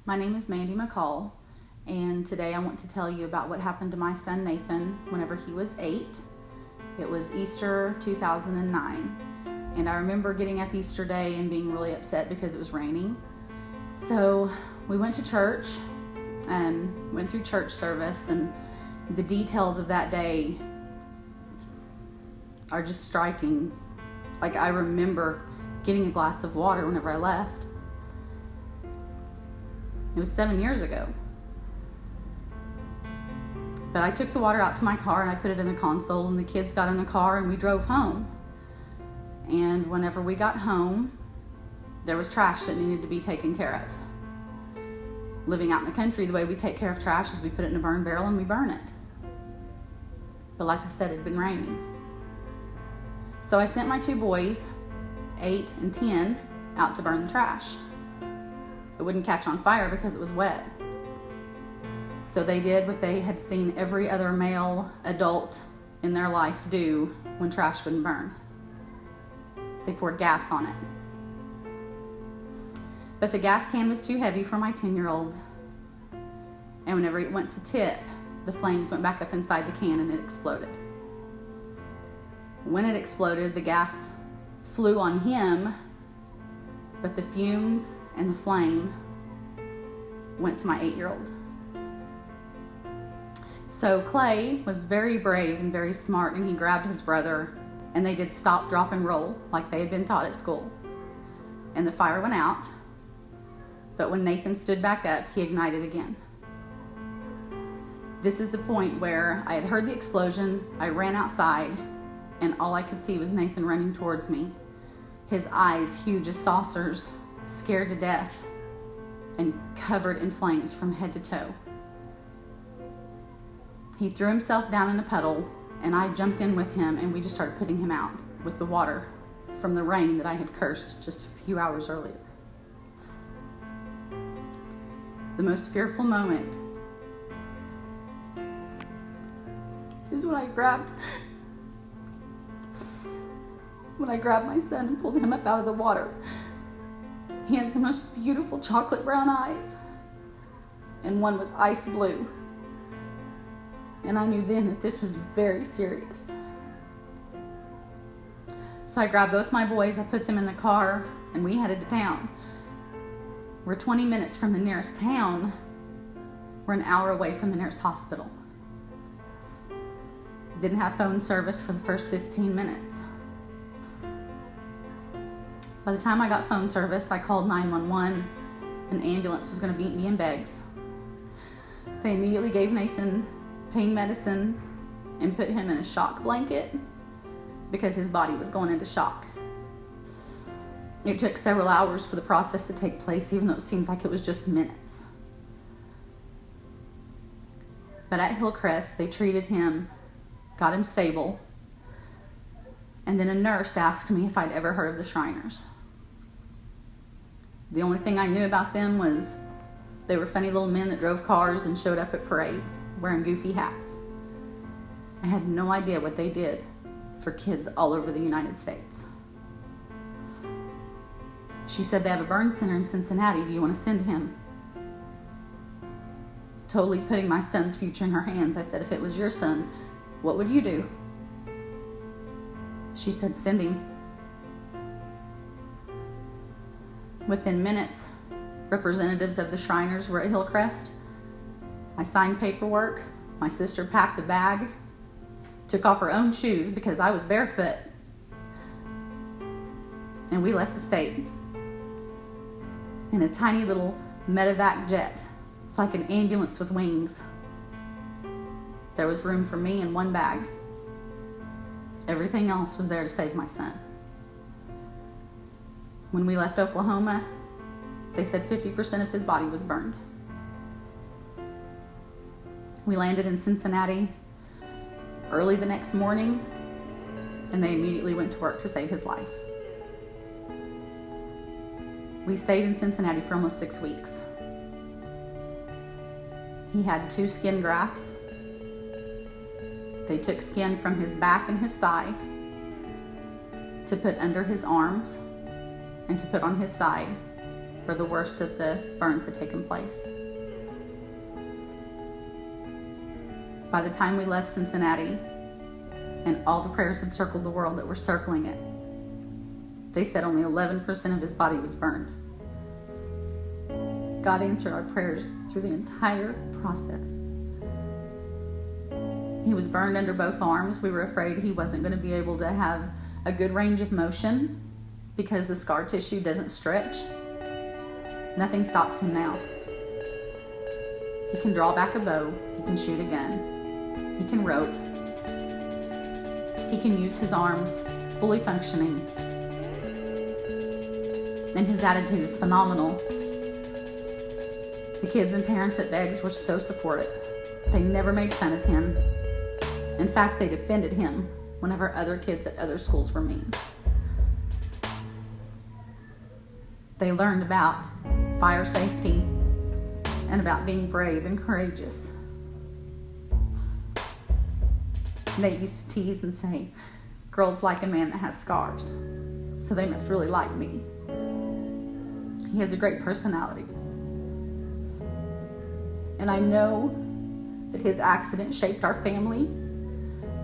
My name is Mandy McCall, and today I want to tell you about what happened to my son Nathan whenever he was 8. It was Easter 2009, and I remember getting up Easter Day and being really upset because it was raining. So we went to church and went through church service, and the details of that day are just striking. Like, I remember getting a glass of water whenever I left. It was 7 years ago. But I took the water out to my car and I put it in the console, and the kids got in the car and we drove home. And whenever we got home, there was trash that needed to be taken care of. Living out in the country, the way we take care of trash is we put it in a burn barrel and we burn it. But like I said, it had been raining. So I sent my 2 boys, 8 and 10, out to burn the trash. It wouldn't catch on fire because it was wet. So they did what they had seen every other male adult in their life do when trash wouldn't burn. They poured gas on it. But the gas can was too heavy for my 10-year-old. And whenever it went to tip, the flames went back up inside the can and it exploded. When it exploded, the gas flew on him, but the fumes and the flame went to my 8-year-old. So Clay was very brave and very smart, and he grabbed his brother, and they did stop, drop, and roll like they had been taught at school. And the fire went out, but when Nathan stood back up, he ignited again. This is the point where I had heard the explosion, I ran outside, and all I could see was Nathan running towards me. His eyes huge as saucers, scared to death, and covered in flames from head to toe. He threw himself down in a puddle, and I jumped in with him, and we just started putting him out with the water from the rain that I had cursed just a few hours earlier. The most fearful moment is when I grabbed my son and pulled him up out of the water. He has the most beautiful chocolate brown eyes, and one was ice blue. And I knew then that this was very serious. So I grabbed both my boys, I put them in the car, and we headed to town. We're 20 minutes from the nearest town. We're an hour away from the nearest hospital. Didn't have phone service for the first 15 minutes. By the time I got phone service, I called 911. An ambulance was going to meet me in Beggs. They immediately gave Nathan pain medicine and put him in a shock blanket because his body was going into shock. It took several hours for the process to take place, even though it seems like it was just minutes. But at Hillcrest, they treated him, got him stable, and then a nurse asked me if I'd ever heard of the Shriners. The only thing I knew about them was they were funny little men that drove cars and showed up at parades wearing goofy hats. I had no idea what they did for kids all over the United States. She said they have a burn center in Cincinnati. Do you want to send him? Totally putting my son's future in her hands, I said, if it was your son, what would you do? She said, send him. Within minutes, representatives of the Shriners were at Hillcrest. I signed paperwork. My sister packed a bag, took off her own shoes because I was barefoot, and we left the state in a tiny little medevac jet. It's like an ambulance with wings. There was room for me in one bag. Everything else was there to save my son. When we left Oklahoma, they said 50% of his body was burned. We landed in Cincinnati early the next morning, and they immediately went to work to save his life. We stayed in Cincinnati for almost 6 weeks. He had 2 skin grafts. They took skin from his back and his thigh to put under his arms and to put on his side. where the worst of the burns had taken place. By the time we left Cincinnati, and all the prayers had circled the world that were circling it, they said only 11% of his body was burned. God answered our prayers through the entire process. He was burned under both arms. We were afraid he wasn't going to be able to have a good range of motion because the scar tissue doesn't stretch. Nothing stops him now. He can draw back a bow. He can shoot a gun. He can rope. He can use his arms, fully functioning. And his attitude is phenomenal. The kids and parents at Beggs were so supportive. They never made fun of him. In fact, they defended him whenever other kids at other schools were mean. They learned about fire safety and about being brave and courageous. They used to tease and say, girls like a man that has scars, so they must really like me. He has a great personality. And I know that his accident shaped our family.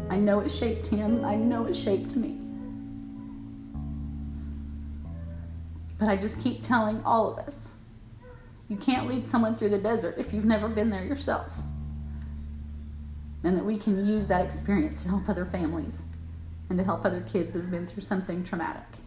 I know it shaped him. I know it shaped me. But I just keep telling all of us, you can't lead someone through the desert if you've never been there yourself. And that we can use that experience to help other families and to help other kids that have been through something traumatic.